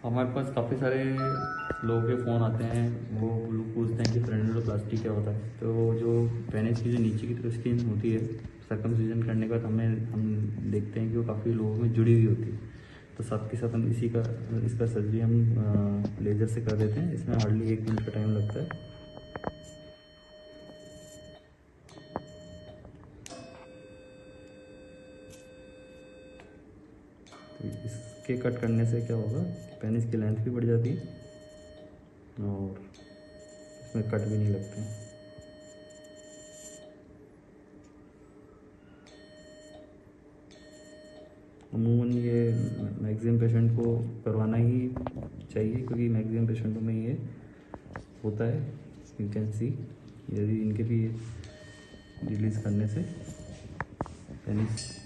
हमारे पास काफ़ी सारे लोगों के फ़ोन आते हैं, वो लोग पूछते हैं कि फ्रेनुलोप्लास्टी क्या होता है। तो जो पेनिस की जो नीचे की तरफ स्किन होती है, सर्कमसिजन करने के बाद हम देखते हैं कि वो काफ़ी लोगों में जुड़ी हुई होती है। तो साथ के साथ हम इसका सर्जरी हम लेज़र से कर देते हैं। इसमें हार्डली 1 मिनट का टाइम लगता है। तो इसके कट करने से क्या होगा, पेनिस की लेंथ भी बढ़ जाती है और इसमें कट भी नहीं लगते हैं। अमूमन ये मैक्सिमम पेशेंट को करवाना ही चाहिए, क्योंकि मैक्सिमम पेशेंटों में ये होता है। यू कैन सी, यदि इनके भी रिलीज़ करने से पेनिस